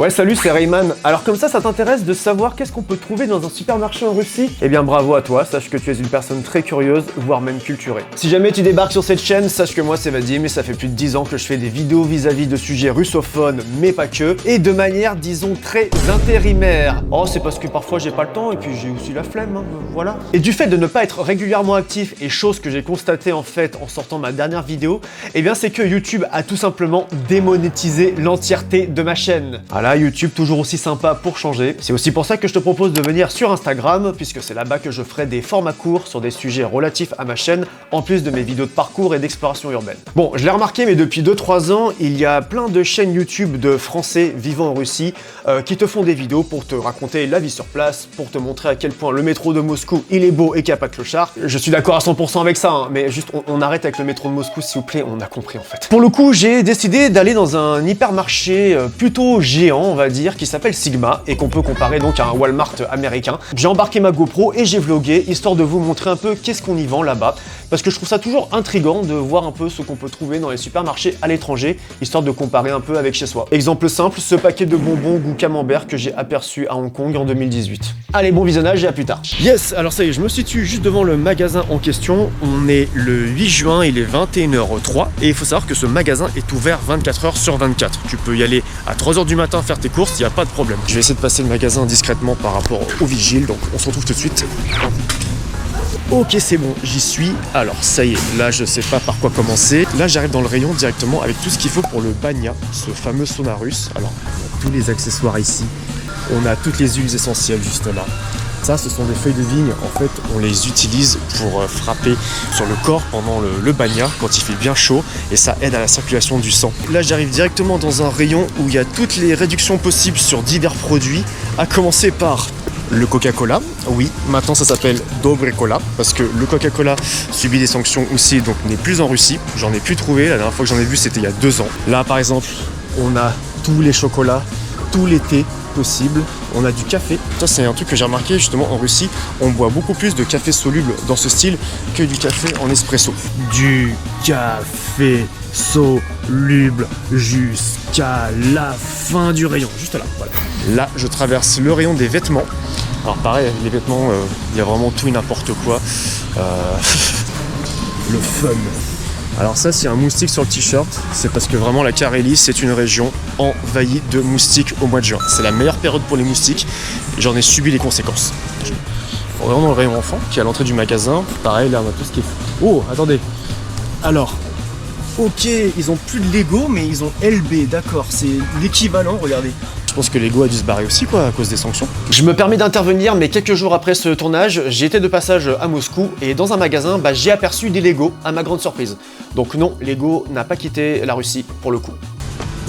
Ouais, salut, c'est Rayman. Alors comme ça t'intéresse de savoir qu'est-ce qu'on peut trouver dans un supermarché en Russie? Eh bien bravo à toi, sache que tu es une personne très curieuse, voire même culturée. Si jamais tu débarques sur cette chaîne, sache que moi c'est Vadim et ça fait plus de 10 ans que je fais des vidéos vis-à-vis de sujets russophones, mais pas que, et de manière, disons, très intérimaire. Oh, c'est parce que parfois j'ai pas le temps et puis j'ai aussi la flemme, hein, voilà. Et du fait de ne pas être régulièrement actif, et chose que j'ai constatée en fait en sortant ma dernière vidéo, eh bien c'est que YouTube a tout simplement démonétisé l'entièreté de ma chaîne. Voilà, YouTube toujours aussi sympa pour changer. C'est aussi pour ça que je te propose de venir sur Instagram, puisque c'est là-bas que je ferai des formats courts sur des sujets relatifs à ma chaîne, en plus de mes vidéos de parcours et d'exploration urbaine. Bon, je l'ai remarqué, mais depuis 2-3 ans, il y a plein de chaînes YouTube de Français vivant en Russie qui te font des vidéos pour te raconter la vie sur place, pour te montrer à quel point le métro de Moscou, il est beau et qu'il n'y a pas de clochard. Je suis d'accord à 100% avec ça, hein, mais juste on arrête avec le métro de Moscou, s'il vous plaît, on a compris en fait. Pour le coup, j'ai décidé d'aller dans un hypermarché plutôt géant, on va dire, qui s'appelle Sigma et qu'on peut comparer donc à un Walmart américain. J'ai embarqué ma GoPro et j'ai vlogué, histoire de vous montrer un peu qu'est-ce qu'on y vend là-bas, parce que je trouve ça toujours intriguant de voir un peu ce qu'on peut trouver dans les supermarchés à l'étranger, histoire de comparer un peu avec chez soi. Exemple simple, ce paquet de bonbons goût camembert que j'ai aperçu à Hong Kong en 2018. Allez, bon visionnage et à plus tard. Yes, alors ça y est, je me situe juste devant le magasin en question. On est le 8 juin, il est 21h03 et il faut savoir que ce magasin est ouvert 24h sur 24. Tu peux y aller à 3h du matin faire tes courses, il n'y a pas de problème. Je vais essayer de passer le magasin discrètement par rapport au vigile, donc on se retrouve tout de suite. Ok, c'est bon, j'y suis. Alors ça y est, là je sais pas par quoi commencer. Là j'arrive dans le rayon directement avec tout ce qu'il faut pour le banya, ce fameux sauna russe. Alors on a tous les accessoires ici, on a toutes les huiles essentielles juste là. Ça, ce sont des feuilles de vigne. En fait, on les utilise pour frapper sur le corps pendant le banya, quand il fait bien chaud, et ça aide à la circulation du sang. Là, j'arrive directement dans un rayon où il y a toutes les réductions possibles sur divers produits, à commencer par le Coca-Cola. Oui, maintenant ça s'appelle Dobre Cola, parce que le Coca-Cola subit des sanctions aussi, donc n'est plus en Russie. J'en ai plus trouvé, la dernière fois que j'en ai vu, c'était il y a 2 ans. Là, par exemple, on a tous les chocolats, tous les thés possible, on a du café. Ça c'est un truc que j'ai remarqué justement en Russie, on boit beaucoup plus de café soluble dans ce style que du café en espresso. Du café soluble jusqu'à la fin du rayon, juste là, voilà. Là je traverse le rayon des vêtements. Alors pareil, les vêtements, il y a vraiment tout et n'importe quoi. Le fun. Alors ça, s'il y a un moustique sur le t-shirt, c'est parce que vraiment la Carélie, c'est une région envahie de moustiques au mois de juin. C'est la meilleure période pour les moustiques, et j'en ai subi les conséquences. On est vraiment dans le rayon enfant, qui est à l'entrée du magasin. Pareil, là on a tout ce qui est... Oh, attendez. Alors, ok, ils ont plus de Lego, mais ils ont LB, d'accord, c'est l'équivalent, regardez. Je pense que Lego a dû se barrer aussi, quoi, à cause des sanctions. Je me permets d'intervenir, mais quelques jours après ce tournage, j'ai été de passage à Moscou et dans un magasin, j'ai aperçu des Lego à ma grande surprise. Donc non, Lego n'a pas quitté la Russie pour le coup.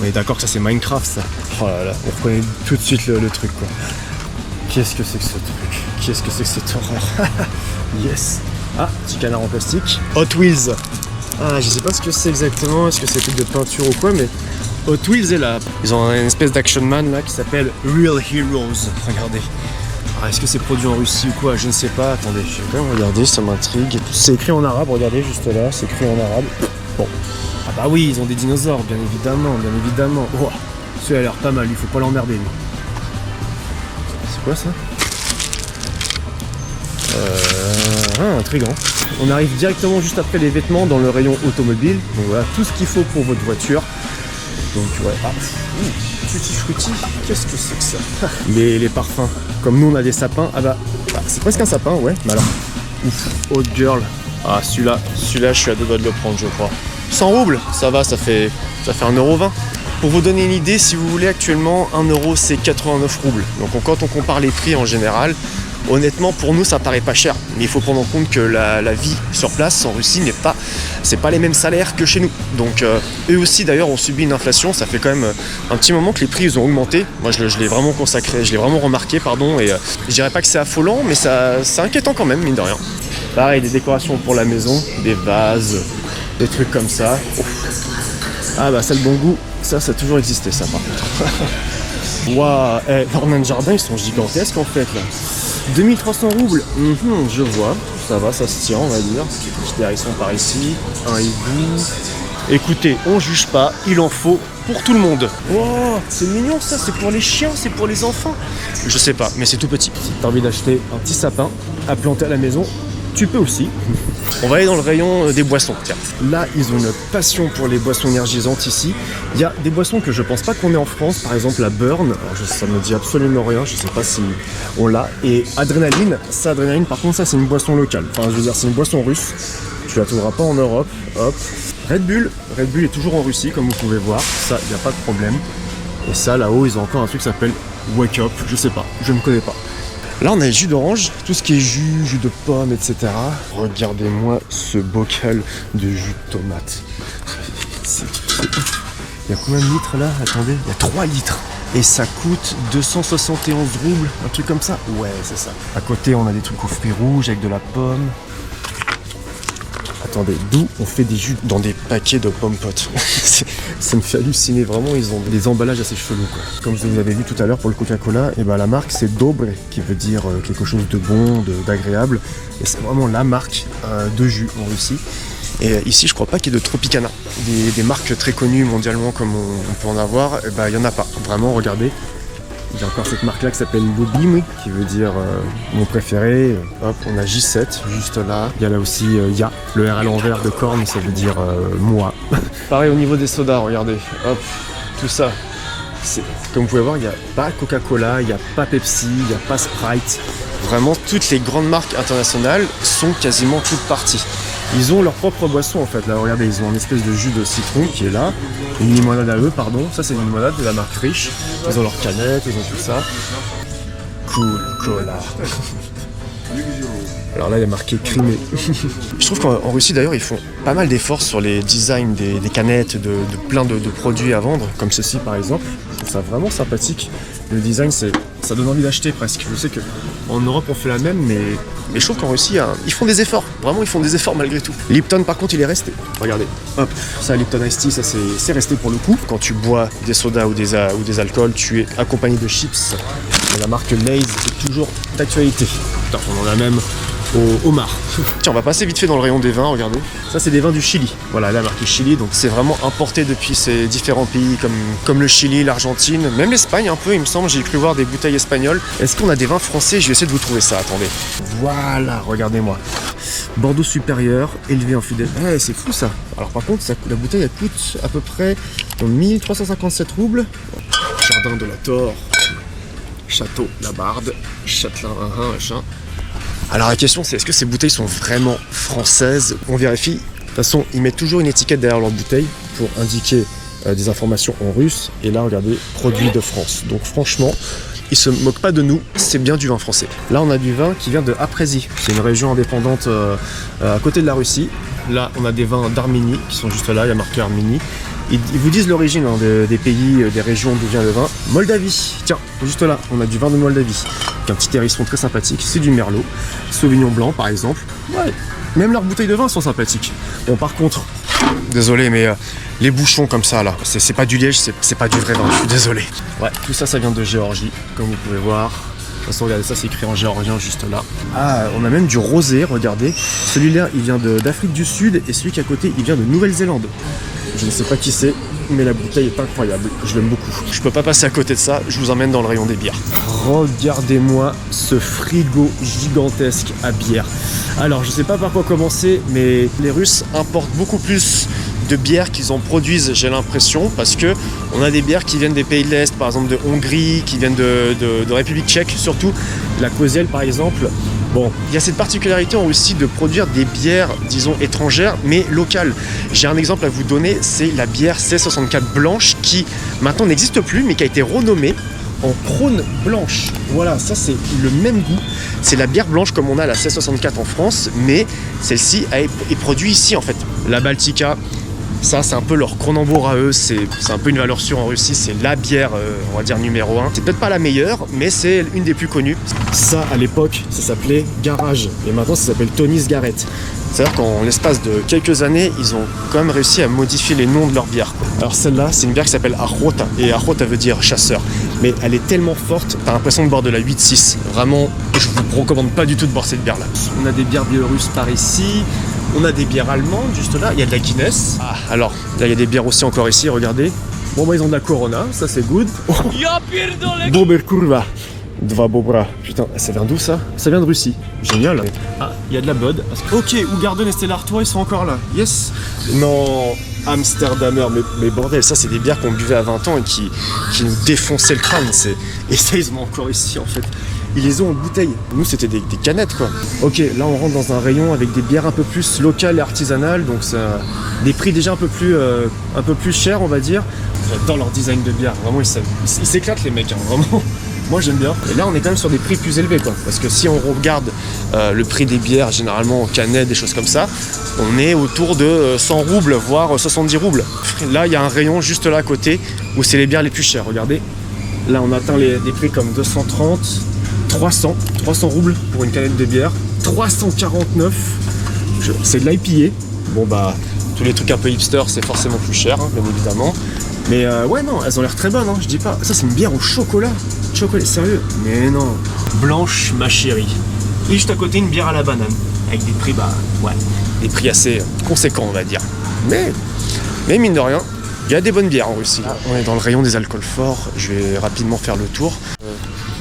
On est d'accord que ça c'est Minecraft, ça. Oh là là, on reconnaît tout de suite le truc, quoi. Qu'est-ce que c'est que ce truc? Qu'est-ce que c'est que cette horreur? Yes. Ah, petit canard en plastique. Hot Wheels. Ah, je sais pas ce que c'est exactement, est-ce que c'est un truc de peinture ou quoi, mais Hot Wheels est là. Ils ont une espèce d'action man là qui s'appelle Real Heroes. Regardez. Alors, est-ce que c'est produit en Russie ou quoi? Je ne sais pas. Attendez, je vais quand même regarder, ça m'intrigue. C'est écrit en arabe, regardez juste là, c'est écrit en arabe. Bon. Ah bah oui, ils ont des dinosaures, bien évidemment, bien évidemment. Oh, celui-là a l'air pas mal, il faut pas l'emmerder lui. C'est quoi ça? Intriguant. On arrive directement juste après les vêtements dans le rayon automobile. Donc voilà, tout ce qu'il faut pour votre voiture. Donc ouais, tutti frutti, qu'est-ce que c'est que ça? les parfums, comme nous on a des sapins, c'est presque un sapin, ouais, mais alors, ouf, Hot Girl, ah celui-là je suis à 2 doigts de le prendre je crois. 100 roubles, ça va, ça fait 1,20 €. Pour vous donner une idée, si vous voulez, actuellement 1 € c'est 89 roubles, donc quand on compare les prix en général, honnêtement pour nous ça paraît pas cher, mais il faut prendre en compte que la vie sur place en Russie c'est pas les mêmes salaires que chez nous, donc eux aussi d'ailleurs ont subi une inflation. Ça fait quand même un petit moment que les prix ils ont augmenté. Moi je l'ai vraiment remarqué et je dirais pas que c'est affolant, mais c'est inquiétant quand même, mine de rien. Pareil, des décorations pour la maison, des vases, des trucs comme ça. Ah bah ça, le bon goût, ça a toujours existé ça par contre. Waouh, leurs de jardin ils sont gigantesques en fait là. 2300 roubles, je vois, ça va, ça se tient on va dire. Petit hérisson par ici, un hibou. Écoutez, on juge pas, il en faut pour tout le monde. Oh, c'est mignon ça, c'est pour les chiens, c'est pour les enfants. Je sais pas, mais c'est tout petit. Si t'as envie d'acheter un petit sapin à planter à la maison, tu peux aussi. On va aller dans le rayon des boissons, tiens. Là, ils ont une passion pour les boissons énergisantes ici. Il y a des boissons que je pense pas qu'on ait en France, par exemple la Burn. Alors, ça me dit absolument rien, je sais pas si on l'a. Et Adrénaline, par contre, ça c'est une boisson locale. Enfin, je veux dire, c'est une boisson russe. Tu la trouveras pas en Europe. Hop. Red Bull est toujours en Russie, comme vous pouvez voir. Ça, il n'y a pas de problème. Et ça, là-haut, ils ont encore un truc qui s'appelle Wake Up. Je sais pas, je ne connais pas. Là, on a le jus d'orange, tout ce qui est jus de pomme, etc. Regardez-moi ce bocal de jus de tomate. C'est ouf. Il y a combien de litres là? Attendez, il y a 3 litres. Et ça coûte 271 roubles, un truc comme ça. Ouais, c'est ça. À côté, on a des trucs aux fruits rouges avec de la pomme. Attendez, d'où on fait des jus dans des paquets de pommes potes. Ça me fait halluciner, vraiment, ils ont des emballages assez chelous, quoi. Comme vous avez vu tout à l'heure pour le Coca-Cola, et ben la marque c'est Dobre, qui veut dire quelque chose de bon, d'agréable. Et c'est vraiment la marque de jus en Russie. Et ici, je crois pas qu'il y ait de Tropicana. Des marques très connues mondialement comme on peut en avoir, et ben il y en a pas. Vraiment, regardez. Il y a encore cette marque là qui s'appelle Lubim, qui veut dire mon préféré. Hop, on a J7 juste là. Il y a là aussi Ya, le R à l'envers de corne, ça veut dire moi. Pareil au niveau des sodas, regardez. Hop, tout ça. Comme vous pouvez voir, il n'y a pas Coca-Cola, il n'y a pas Pepsi, il n'y a pas Sprite. Vraiment, toutes les grandes marques internationales sont quasiment toutes parties. Ils ont leur propre boisson en fait. Là, regardez, ils ont une espèce de jus de citron qui est là. Une limonade à eux, pardon. Ça, c'est une limonade de la marque Rich. Ils ont leurs canettes, ils ont tout ça. Cool Cola. Alors là, il y a marqué crimé. Je trouve qu'en Russie, d'ailleurs, ils font pas mal d'efforts sur les designs des canettes, de plein de produits à vendre, comme ceci par exemple. Je trouve ça vraiment sympathique. Le design, ça donne envie d'acheter presque. Je sais qu'en Europe, on fait la même, mais je trouve qu'en Russie, ils font des efforts. Vraiment, ils font des efforts malgré tout. Lipton, par contre, il est resté. Regardez. Hop, ça, Lipton Ice Tea, ça, c'est resté pour le coup. Quand tu bois des sodas ou des alcools, tu es accompagné de chips. La marque Lay's est toujours d'actualité. Putain, on en a même au homard. Tiens, on va passer vite fait dans le rayon des vins, regardez. Ça, c'est des vins du Chili. Voilà, là, marqué Chili, donc c'est vraiment importé depuis ces différents pays comme le Chili, l'Argentine, même l'Espagne un peu, il me semble. J'ai cru voir des bouteilles espagnoles. Est-ce qu'on a des vins français? Je vais essayer de vous trouver ça, attendez. Voilà, regardez-moi. Bordeaux supérieur, élevé en fût. Eh, c'est fou ça. Alors par contre, la bouteille, elle coûte à peu près 1357 roubles. Jardin de la Torre, Château Labarde, Châtelain, machin. Alors la question c'est, est-ce que ces bouteilles sont vraiment françaises? On vérifie. De toute façon, ils mettent toujours une étiquette derrière leur bouteille pour indiquer des informations en russe. Et là, regardez, produit de France. Donc franchement, ils se moquent pas de nous, c'est bien du vin français. Là, on a du vin qui vient de Aprésie. C'est une région indépendante à côté de la Russie. Là, on a des vins d'Arménie qui sont juste là, il y a marqué Arménie. Ils vous disent l'origine des pays, des régions d'où vient le vin. Moldavie, tiens, juste là, on a du vin de Moldavie. Un petit hérisson très sympathique, c'est du Merlot. Sauvignon blanc, par exemple. Ouais, même leurs bouteilles de vin sont sympathiques. Bon, par contre, désolé, mais les bouchons comme ça, là, c'est pas du liège, c'est pas du vrai vin, je suis désolé. Ouais, tout ça, ça vient de Géorgie, comme vous pouvez voir. De toute façon, regardez, ça c'est écrit en géorgien juste là. Ah, on a même du rosé, regardez. Celui-là, il vient d'Afrique du Sud et celui qui est à côté, il vient de Nouvelle-Zélande. Je ne sais pas qui c'est, mais la bouteille est incroyable. Je l'aime beaucoup. Je peux pas passer à côté de ça, je vous emmène dans le rayon des bières. Regardez-moi ce frigo gigantesque à bière. Alors, je sais pas par quoi commencer, mais les Russes importent beaucoup plus de bières qu'ils en produisent, j'ai l'impression, parce que on a des bières qui viennent des pays de l'Est, par exemple de Hongrie, qui viennent de République tchèque, surtout la Koziel par exemple. Bon, il y a cette particularité en Russie de produire des bières, disons, étrangères, mais locales. J'ai un exemple à vous donner, c'est la bière C64 blanche qui maintenant n'existe plus, mais qui a été renommée en Krone blanche. Voilà, ça c'est le même goût. C'est la bière blanche comme on a la C64 en France, mais celle-ci est produite ici en fait. La Baltica, ça c'est un peu leur Kronenbourg à eux, c'est un peu une valeur sûre en Russie, c'est la bière, on va dire numéro 1. C'est peut-être pas la meilleure, mais c'est une des plus connues. Ça à l'époque, ça s'appelait Garage, et maintenant ça s'appelle Tony's Garrett. C'est-à-dire qu'en l'espace de quelques années, ils ont quand même réussi à modifier les noms de leurs bières. Alors celle-là, c'est une bière qui s'appelle Achota, et Achota veut dire chasseur. Mais elle est tellement forte, t'as l'impression de boire de la 8-6. Vraiment, je vous recommande pas du tout de boire cette bière-là. On a des bières biélorusses par ici, on a des bières allemandes juste là, il y a de la Guinness. Ah, alors, là il y a des bières aussi encore ici, regardez. Bon bah ils ont de la Corona, ça c'est good. Oh. Bober kurva. Dva bobra. Putain, ça vient d'où ça? Ça vient de Russie. Génial. Ah, il y a de la Bud. Ok, Ougarden et Stella Artois, ils sont encore là. Yes. Non, Amsterdamer, mais bordel, ça c'est des bières qu'on buvait à 20 ans et qui nous défonçaient le crâne. Et ça, ils sont encore ici en fait. Ils les ont en bouteille. Nous, c'était des canettes quoi. Ok, là on rentre dans un rayon avec des bières un peu plus locales et artisanales, donc ça, des prix déjà un peu plus chers, on va dire. J'adore leur design de bière. Vraiment, ils s'éclatent les mecs, hein, vraiment. Moi j'aime bien. Et là on est quand même sur des prix plus élevés quoi. Parce que si on regarde le prix des bières généralement en canettes, des choses comme ça, on est autour de 100 roubles, voire 70 roubles. Là il y a un rayon juste là à côté où c'est les bières les plus chères. Regardez. Là on atteint des prix comme 230, 300 roubles pour une canette de bière, 349. C'est de l'IPA. Bon bah tous les trucs un peu hipster c'est forcément plus cher, hein, bien évidemment. Mais ouais non, elles ont l'air très bonnes, hein, je dis pas. Ça c'est une bière au chocolat. Chocolat, sérieux? Mais non. Blanche, ma chérie. Et juste à côté, une bière à la banane. Avec des prix, des prix assez conséquents, on va dire. Mais mine de rien, il y a des bonnes bières en Russie. On est dans le rayon des alcools forts. Je vais rapidement faire le tour.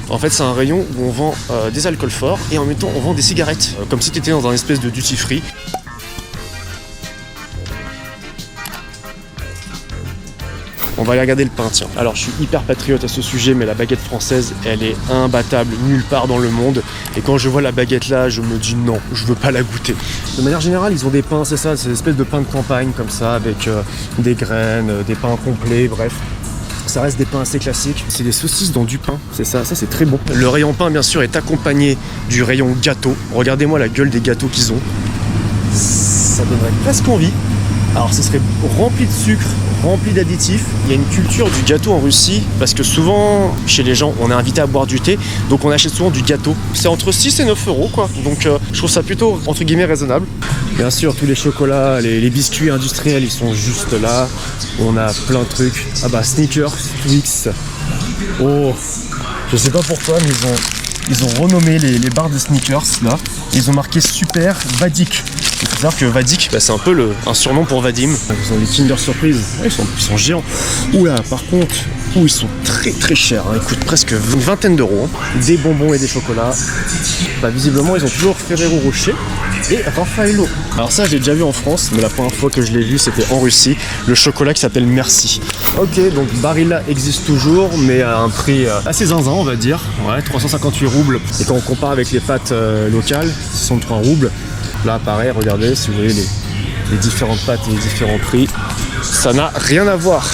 En fait, c'est un rayon où on vend des alcools forts et en même temps, on vend des cigarettes. Comme si tu étais dans un espèce de duty free. On va aller regarder le pain, tiens. Alors, je suis hyper patriote à ce sujet, mais la baguette française, elle est imbattable nulle part dans le monde. Et quand je vois la baguette là, je me dis non, je veux pas la goûter. De manière générale, ils ont des pains, c'est ça, c'est des espèces de pains de campagne comme ça, avec des graines, des pains complets, bref. Ça reste des pains assez classiques. C'est des saucisses dans du pain, c'est ça c'est très bon. Le rayon pain, bien sûr, est accompagné du rayon gâteau. Regardez-moi la gueule des gâteaux qu'ils ont. Ça donnerait presque envie. Alors, ce serait rempli de sucre, rempli d'additifs. Il y a une culture du gâteau en Russie, parce que souvent, chez les gens, on est invité à boire du thé, donc on achète souvent du gâteau. C'est entre 6 et 9 euros, quoi. Donc, je trouve ça plutôt, entre guillemets, raisonnable. Bien sûr, tous les chocolats, les biscuits industriels, ils sont juste là. On a plein de trucs. Ah bah, Snickers, Twix. Oh, je sais pas pourquoi, mais ils ont renommé les barres de Snickers, là. Ils ont marqué Super Vadik. Il faut savoir que Vadik, c'est un peu un surnom pour Vadim. Ils ont des Kinder Surprise, ouais, ils sont géants. Oula, par contre, ils sont très très chers, hein. Ils coûtent presque une vingtaine d'euros. Hein. Des bonbons et des chocolats. Visiblement, ils ont toujours Ferrero Rocher et Raffaello. Alors ça, j'ai déjà vu en France, mais la première fois que je l'ai vu, c'était en Russie. Le chocolat qui s'appelle Merci. Ok, donc Barilla existe toujours, mais à un prix assez zinzin, on va dire. Ouais, 358 roubles. Et quand on compare avec les pâtes locales, 63 roubles. Là, pareil, regardez, si vous voyez les différentes pâtes et les différents prix, ça n'a rien à voir.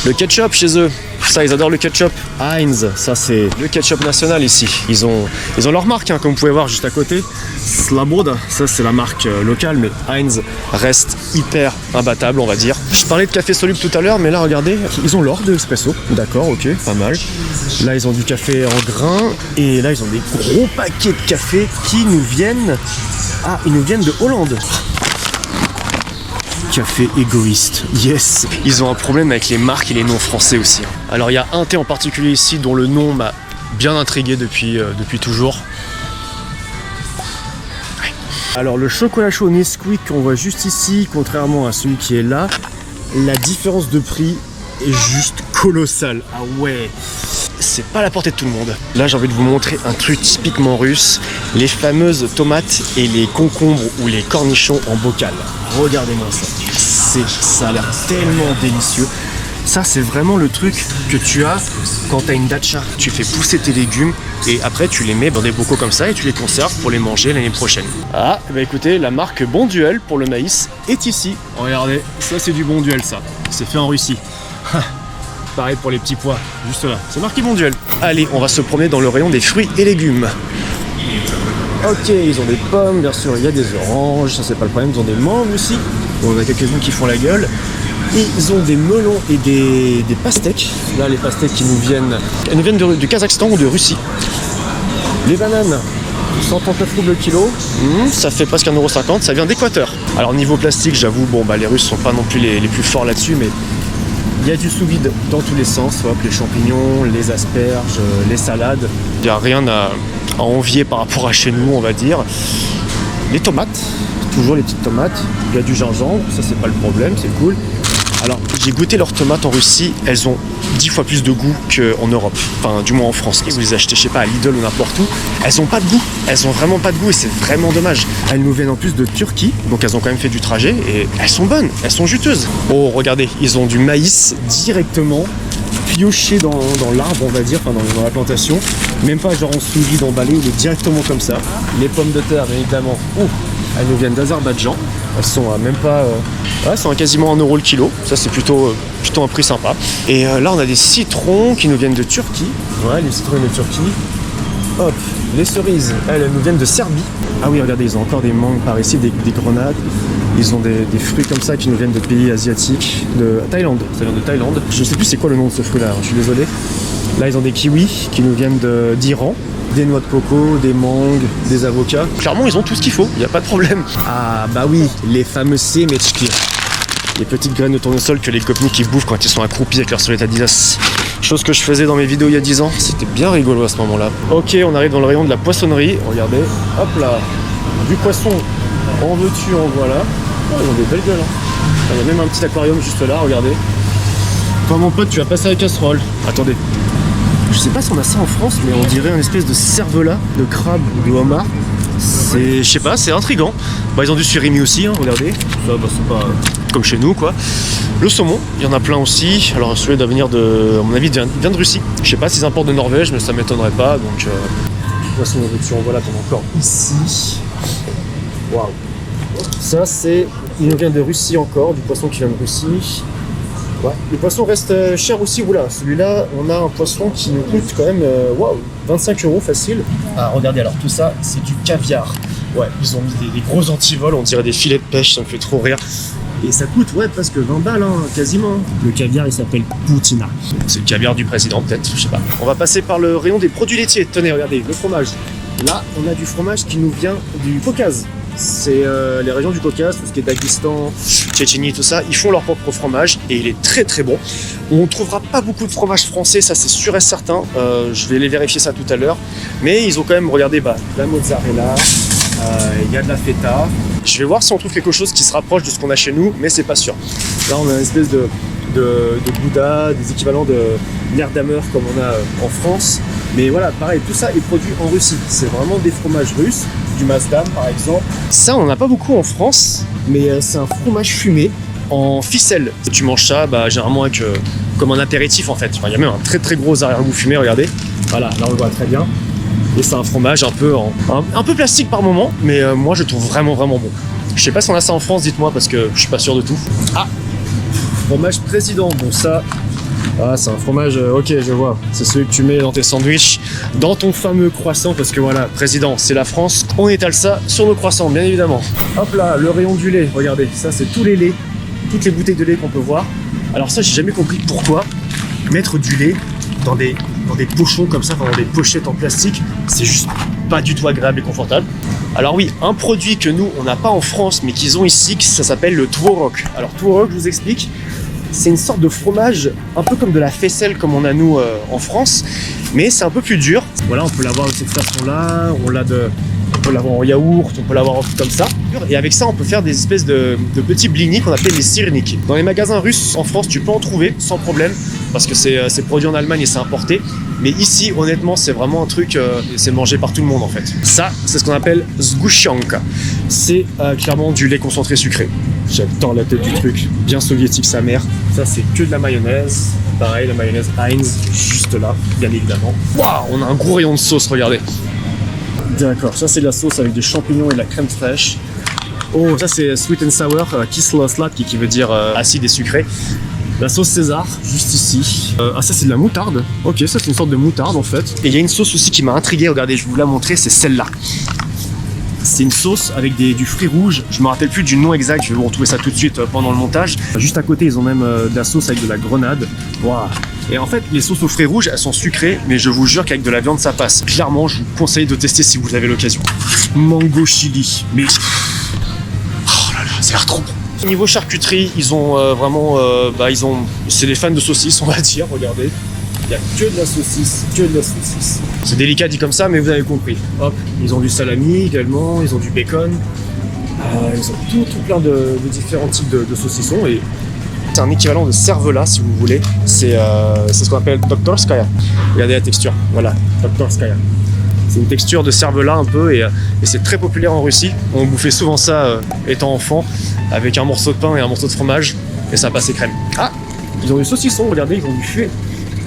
Le ketchup chez eux, ça, ils adorent le ketchup. Heinz, ça c'est le ketchup national ici. Ils ont leur marque, hein, comme vous pouvez voir juste à côté. Slaboda, ça c'est la marque locale, mais Heinz reste hyper imbattable, on va dire. Je parlais de café soluble tout à l'heure, mais là, regardez, ils ont l'or de espresso. D'accord, ok, pas mal. Là, ils ont du café en grains, et là, ils ont des gros paquets de café qui nous viennent... Ah, ils nous viennent de Hollande. Café égoïste, yes. Ils ont un problème avec les marques et les noms français aussi. Alors il y a un thé en particulier ici dont le nom m'a bien intrigué depuis toujours. Ouais. Alors le chocolat chaud Nesquik qu'on voit juste ici, contrairement à celui qui est là, la différence de prix est juste colossale. Ah ouais, c'est pas à la portée de tout le monde. Là, j'ai envie de vous montrer un truc typiquement russe, les fameuses tomates et les concombres ou les cornichons en bocal. Regardez-moi ça. Ça a l'air tellement délicieux. Ça, c'est vraiment le truc que tu as quand tu as une datcha. Tu fais pousser tes légumes et après, tu les mets dans des bocaux comme ça et tu les conserves pour les manger l'année prochaine. Ah, bah écoutez, la marque Bonduel pour le maïs est ici. Regardez, ça, c'est du Bonduel, ça. C'est fait en Russie. Pareil pour les petits pois, juste là. C'est marqué Bonduel. Allez, on va se promener dans le rayon des fruits et légumes. Ok, ils ont des pommes, bien sûr, il y a des oranges, ça c'est pas le problème. Ils ont des mangues aussi. Bon, on a quelques-uns qui font la gueule. Et ils ont des melons et des pastèques. Là, les pastèques qui nous viennent du Kazakhstan ou de Russie. Les bananes, 139 roubles le kilo. Ça fait presque 1,50 €. Ça vient d'Équateur. Alors, niveau plastique, j'avoue, les Russes sont pas non plus les plus forts là-dessus, mais il y a du sous-vide dans tous les sens. Hop, les champignons, les asperges, les salades. Il n'y a rien à envier par rapport à chez nous, on va dire. Les tomates, toujours les petites tomates. Il y a du gingembre, ça c'est pas le problème, c'est cool. Alors, j'ai goûté leurs tomates en Russie, elles ont 10 fois plus de goût qu'en Europe. Enfin, du moins en France. Vous les achetez, je sais pas, à Lidl ou n'importe où. Elles ont pas de goût. Elles ont vraiment pas de goût et c'est vraiment dommage. Elles nous viennent en plus de Turquie, donc elles ont quand même fait du trajet et elles sont bonnes, elles sont juteuses. Oh, regardez, ils ont du maïs directement pioché dans l'arbre, on va dire, enfin dans la plantation. Même pas genre en sous-vide emballé, il est directement comme ça. Les pommes de terre, bien évidemment, elles nous viennent d'Azerbaïdjan. Elles sont à même pas... elles sont à quasiment 1 € le kilo. Ça, c'est plutôt un prix sympa. Et là, on a des citrons qui nous viennent de Turquie. Ouais, les citrons de Turquie. Hop, les cerises, elles nous viennent de Serbie. Ah oui, regardez, ils ont encore des mangues par ici, des grenades. Ils ont des fruits comme ça qui nous viennent de pays asiatiques, de Thaïlande. Ça vient de Thaïlande. Je sais plus c'est quoi le nom de ce fruit-là, je suis désolé. Là, ils ont des kiwis qui nous viennent d'Iran. Des noix de coco, des mangues, des avocats. Clairement, ils ont tout ce qu'il faut, il n'y a pas de problème. Ah bah oui, les fameux semetchki. Les petites graines de tournesol que les gopniks qui bouffent quand ils sont accroupis avec leur solette Adidas. Chose que je faisais dans mes vidéos il y a 10 ans. C'était bien rigolo à ce moment-là. Ok, on arrive dans le rayon de la poissonnerie. Regardez, hop là, du poisson. En veux-tu, en voilà. Oh, ils ont des belles gueules. Hein. Il y a même un petit aquarium juste là, regardez. Toi mon pote, tu vas passer à la casserole. Attendez. Je sais pas si on a ça en France, mais on dirait une espèce de cervelas, de crabe ou de homard. C'est, je sais pas, c'est intriguant. Bah, ils ont du surimi aussi, hein, regardez. Ça, bah, c'est pas comme chez nous, quoi. Le saumon, il y en a plein aussi. Alors, celui doit venir de, à mon avis, vient de Russie. Je sais pas s'ils importent de Norvège, mais ça m'étonnerait pas. Donc, poisson de nourriture, voilà, qu'on a encore ici. Waouh. Ça, c'est, il nous vient de Russie encore, du poisson qui vient de Russie. Ouais. Le poisson reste cher aussi, oula. Celui-là, on a un poisson qui nous coûte quand même 25 € facile. Ah, regardez, alors tout ça, c'est du caviar. Ouais, ils ont mis des gros antivols, on dirait des filets de pêche, ça me fait trop rire. Et ça coûte, ouais, presque 20 balles, hein, quasiment. Le caviar, il s'appelle Poutina. C'est le caviar du président, peut-être, je sais pas. On va passer par le rayon des produits laitiers. Tenez, regardez, le fromage. Là, on a du fromage qui nous vient du Caucase. C'est les régions du Caucase, tout ce qui est Daghestan, Tchétchénie, tout ça, ils font leur propre fromage et il est très très bon. On ne trouvera pas beaucoup de fromage français, ça c'est sûr et certain. Je vais les vérifier ça tout à l'heure. Mais ils ont quand même, regardez, la mozzarella, il y a de la feta. Je vais voir si on trouve quelque chose qui se rapproche de ce qu'on a chez nous, mais c'est pas sûr. Là on a une espèce de Gouda, des équivalents de Niederdamer comme on a en France. Mais voilà, pareil, tout ça est produit en Russie. C'est vraiment des fromages russes, du Mazdam par exemple. Ça, on n'en a pas beaucoup en France, mais c'est un fromage fumé en ficelle. Tu manges ça généralement avec, comme un apéritif en fait. Enfin, il y a même un très très gros arrière-goût fumé, regardez. Voilà, là on le voit très bien. Et c'est un fromage un peu plastique par moment, mais moi je le trouve vraiment vraiment bon. Je sais pas si on a ça en France, dites-moi, parce que je suis pas sûr de tout. Ah, fromage président, bon ça... Ah, c'est un fromage, ok, je vois. C'est celui que tu mets dans tes sandwichs, dans ton fameux croissant, parce que voilà, président, c'est la France. On étale ça sur nos croissants, bien évidemment. Hop là, le rayon du lait, regardez, ça c'est tous les laits, toutes les bouteilles de lait qu'on peut voir. Alors ça, j'ai jamais compris pourquoi mettre du lait dans des pochons comme ça, dans des pochettes en plastique, c'est juste pas du tout agréable et confortable. Alors oui, un produit que nous, on n'a pas en France, mais qu'ils ont ici, ça s'appelle le tworog. Alors tworog, je vous explique. C'est une sorte de fromage, un peu comme de la faisselle comme on a nous en France, mais c'est un peu plus dur. Voilà, on peut l'avoir de cette façon-là, on peut l'avoir en yaourt, on peut l'avoir comme ça. Et avec ça, on peut faire des espèces de petits blinis qu'on appelle les sirniki. Dans les magasins russes en France, tu peux en trouver sans problème, parce que c'est produit en Allemagne et c'est importé. Mais ici, honnêtement, c'est vraiment un truc, c'est mangé par tout le monde en fait. Ça, c'est ce qu'on appelle zgushanka. C'est clairement du lait concentré sucré. J'adore la tête du truc, bien soviétique sa mère. Ça, c'est que de la mayonnaise. Pareil, la mayonnaise Heinz, juste là, bien évidemment. Waouh, on a un gros rayon de sauce, regardez. D'accord, ça c'est de la sauce avec des champignons et de la crème fraîche. Oh, ça c'est sweet and sour, kislo sladki qui veut dire acide et sucré. La sauce César, juste ici. Ah, ça c'est de la moutarde. Ok, ça c'est une sorte de moutarde en fait. Et il y a une sauce aussi qui m'a intrigué, regardez, je vais vous la montrer, c'est celle-là. C'est une sauce avec du fruit rouge. Je me rappelle plus du nom exact, je vais vous retrouver ça tout de suite pendant le montage. Juste à côté, ils ont même de la sauce avec de la grenade. Waouh. Et en fait, les sauces aux fruits rouges, elles sont sucrées, mais je vous jure qu'avec de la viande, ça passe. Clairement, je vous conseille de tester si vous avez l'occasion. Mango chili. Mais... oh là là, ça a l'air trop bon. Niveau charcuterie, ils ont vraiment... c'est des fans de saucisses, on va dire, regardez. Il n'y a que de la saucisse, que de la saucisse. C'est délicat dit comme ça, mais vous avez compris. Hop, ils ont du salami également, ils ont du bacon. Ils ont tout plein de différents types de saucissons et C'est un équivalent de cervelas si vous voulez. C'est ce qu'on appelle Doktorskaya. Regardez la texture, voilà, Doktorskaya. C'est une texture de cervelas un peu et c'est très populaire en Russie. On bouffait souvent ça étant enfant avec un morceau de pain et un morceau de fromage et ça passait crème. Ah, ils ont du saucisson, regardez, ils ont du fuet.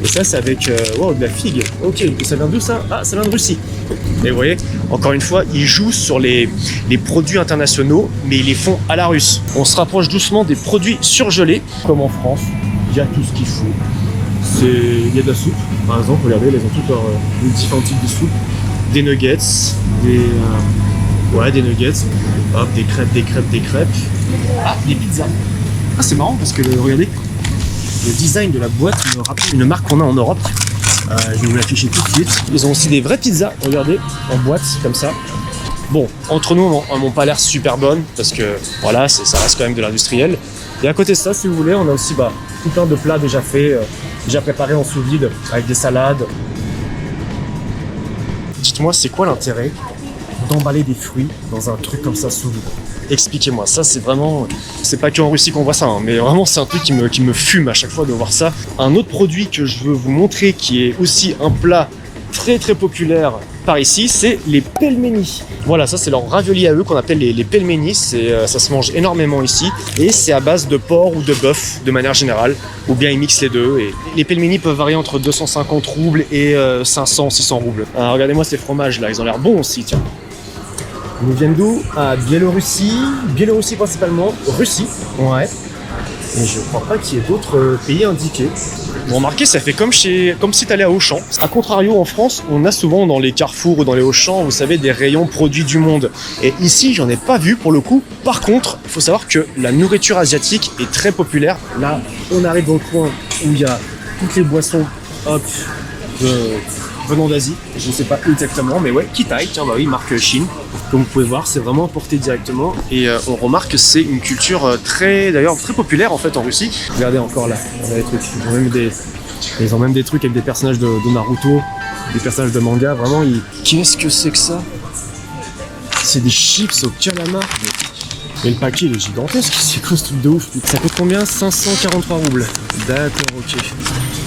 Et ça c'est avec de la figue. Ok, et ça vient d'où ça? Ah, ça vient de Russie. Et vous voyez, encore une fois, ils jouent sur les produits internationaux, mais ils les font à la russe. On se rapproche doucement des produits surgelés. Comme en France, il y a tout ce qu'il faut. Il y a de la soupe, par exemple, regardez, ils ont tous leurs différents types de soupe. Des nuggets, des nuggets, hop, des crêpes. Ah, des pizzas. Ah, c'est marrant parce que, regardez, le design de la boîte me rappelle une marque qu'on a en Europe. Je vais vous l'afficher tout de suite. Ils ont aussi des vraies pizzas, regardez, en boîte, comme ça. Bon, entre nous, elles n'ont pas l'air super bonnes parce que, voilà, ça reste quand même de l'industriel. Et à côté de ça, si vous voulez, on a aussi tout plein de plats déjà faits, déjà préparés en sous-vide, avec des salades. Dites-moi, c'est quoi l'intérêt d'emballer des fruits dans un truc comme ça sous vide? Expliquez-moi, ça c'est vraiment... C'est pas qu'en Russie qu'on voit ça, hein, mais vraiment c'est un truc qui me fume à chaque fois de voir ça. Un autre produit que je veux vous montrer, qui est aussi un plat très très populaire par ici, c'est les pelmeni. Voilà, ça c'est leur ravioli à eux qu'on appelle les pelmeni. Ça se mange énormément ici et c'est à base de porc ou de bœuf de manière générale, ou bien ils mixent les deux. Et les pelmeni peuvent varier entre 250 roubles et 500-600 roubles. Alors, regardez-moi ces fromages là, ils ont l'air bons aussi, tiens. Ils nous viennent d'où? Biélorussie principalement, Russie, ouais. Et je crois pas qu'il y ait d'autres pays indiqués. Vous remarquez, ça fait comme si tu allais à Auchan. A contrario, en France, on a souvent dans les Carrefour ou dans les Auchan, vous savez, des rayons produits du monde. Et ici, j'en ai pas vu pour le coup. Par contre, il faut savoir que la nourriture asiatique est très populaire. Là, on arrive dans le coin où il y a toutes les boissons, venant d'Asie, je ne sais pas exactement, mais ouais, Kitai, tiens, bah oui, marque Chine. Comme vous pouvez voir, c'est vraiment importé directement. Et on remarque que c'est une culture très populaire en fait en Russie. Regardez encore là, on a des trucs. Ils ont même des trucs avec des personnages de Naruto, des personnages de manga. Vraiment, qu'est-ce que c'est que ça? C'est des chips au calamar. Mais le paquet il est gigantesque, c'est quoi ce truc de ouf? Ça coûte combien? 543 roubles. D'accord, ok.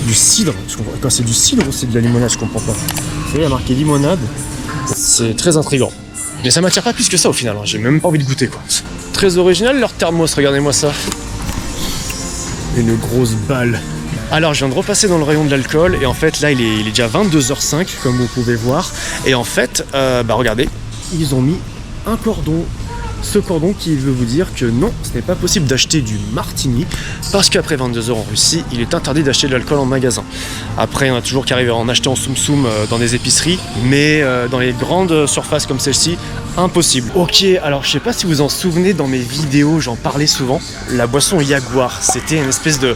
Du cidre, quand c'est du cidre ou c'est de la limonade, je comprends pas. Vous voyez, il y a marqué limonade, c'est très intriguant. Mais ça m'attire pas plus que ça au final, hein. J'ai même pas envie de goûter quoi. Très original leur thermos, regardez-moi ça. Une grosse balle. Alors je viens de repasser dans le rayon de l'alcool et en fait là il est déjà 22h05 comme vous pouvez voir. Et en fait, regardez, ils ont mis un cordon. Ce cordon qui veut vous dire que non, ce n'est pas possible d'acheter du martini parce qu'après 22h en Russie, il est interdit d'acheter de l'alcool en magasin. Après, on a toujours qu'à arriver à en acheter en soum-soum dans des épiceries, mais dans les grandes surfaces comme celle-ci, impossible. Ok, alors je sais pas si vous en souvenez, dans mes vidéos, j'en parlais souvent, la boisson Jaguar, c'était un espèce de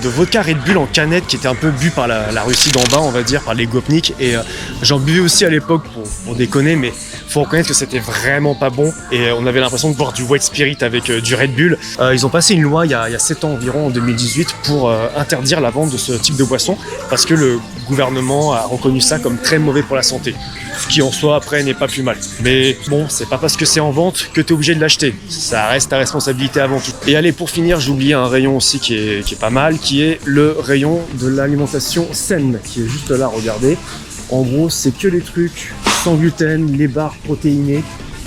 vodka Red Bull en canette qui était un peu bu par la Russie d'en bas, on va dire, par les gopniks, et j'en buvais aussi à l'époque pour déconner, mais faut reconnaître que c'était vraiment pas bon et on avait l'impression de boire du white spirit avec du Red Bull. Ils ont passé une loi il y a 7 ans environ, en 2018, pour interdire la vente de ce type de boisson parce que le gouvernement a reconnu ça comme très mauvais pour la santé. Ce qui en soi après n'est pas plus mal. Mais bon, c'est pas parce que c'est en vente que t'es obligé de l'acheter. Ça reste ta responsabilité avant tout. Et allez, pour finir, j'ai oublié un rayon aussi qui est pas mal, qui est le rayon de l'alimentation saine, qui est juste là, regardez. En gros, c'est que les trucs sans gluten, les barres protéinées,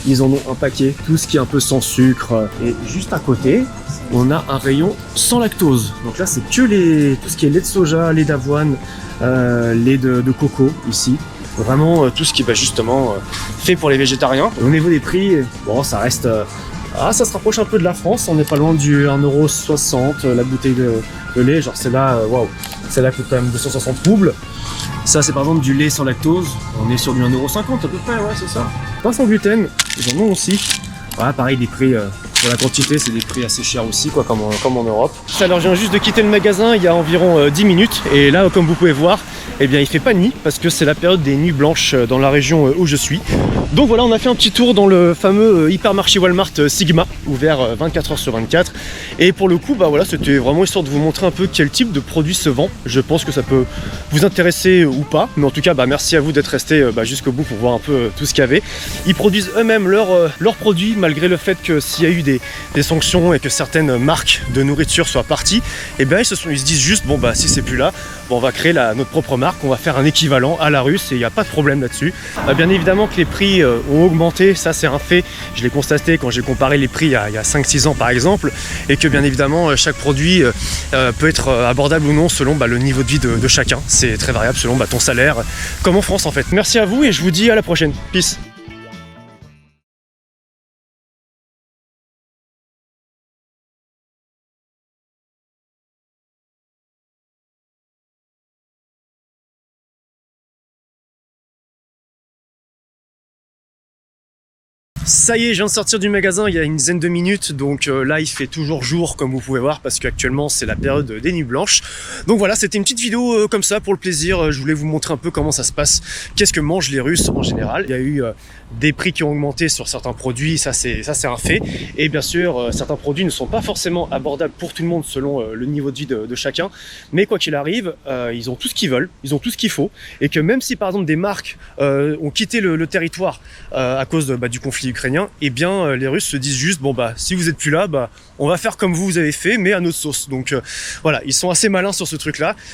ils en ont un paquet, tout ce qui est un peu sans sucre. Et juste à côté, on a un rayon sans lactose. Donc là, c'est que tout ce qui est lait de soja, lait d'avoine, lait de coco ici. Vraiment tout ce qui est justement fait pour les végétariens. Au niveau des prix, bon, ça reste... ça se rapproche un peu de la France, on n'est pas loin du 1,60€ la bouteille de lait. Genre celle-là, waouh, celle-là coûte quand même 260 roubles. Ça, c'est par exemple du lait sans lactose. On est sur du 1,50€ à peu près, ouais, c'est ça. Pas sans gluten, ils en ont aussi. Voilà, pareil, des prix pour la quantité, c'est des prix assez chers aussi, quoi, comme en Europe. Alors, je viens juste de quitter le magasin il y a environ 10 minutes. Et là, comme vous pouvez voir, eh bien, il fait pas nuit parce que c'est la période des nuits blanches dans la région où je suis. Donc voilà, on a fait un petit tour dans le fameux hypermarché Walmart Sigma, ouvert 24h/24. Et pour le coup, voilà, c'était vraiment histoire de vous montrer un peu quel type de produit se vend. Je pense que ça peut vous intéresser ou pas. Mais en tout cas, merci à vous d'être resté jusqu'au bout pour voir un peu tout ce qu'il y avait. Ils produisent eux-mêmes leurs produits, malgré le fait que s'il y a eu des sanctions et que certaines marques de nourriture soient parties, et bien ils se disent juste bon bah si c'est plus là, bon, on va créer notre propre marque, on va faire un équivalent à la russe et il n'y a pas de problème là-dessus. Bien évidemment que les prix ont augmenté, ça c'est un fait, je l'ai constaté quand j'ai comparé les prix il y a 5-6 ans par exemple, et que bien évidemment chaque produit peut être abordable ou non selon le niveau de vie de chacun, c'est très variable selon ton salaire, comme en France en fait. Merci à vous et je vous dis à la prochaine, peace. Ça y est, je viens de sortir du magasin il y a une dizaine de minutes, donc là il fait toujours jour comme vous pouvez voir parce qu'actuellement c'est la période des nuits blanches. Donc voilà, c'était une petite vidéo comme ça pour le plaisir, je voulais vous montrer un peu comment ça se passe, qu'est-ce que mangent les Russes en général. Il y a eu des prix qui ont augmenté sur certains produits, ça c'est un fait, et bien sûr certains produits ne sont pas forcément abordables pour tout le monde selon le niveau de vie de chacun, mais quoi qu'il arrive, ils ont tout ce qu'ils veulent, ils ont tout ce qu'il faut, et que même si par exemple des marques ont quitté le territoire à cause du conflit ukrainien, et bien les Russes se disent juste bon si vous êtes plus là, on va faire comme vous avez fait mais à notre sauce. Donc voilà, ils sont assez malins sur ce truc là,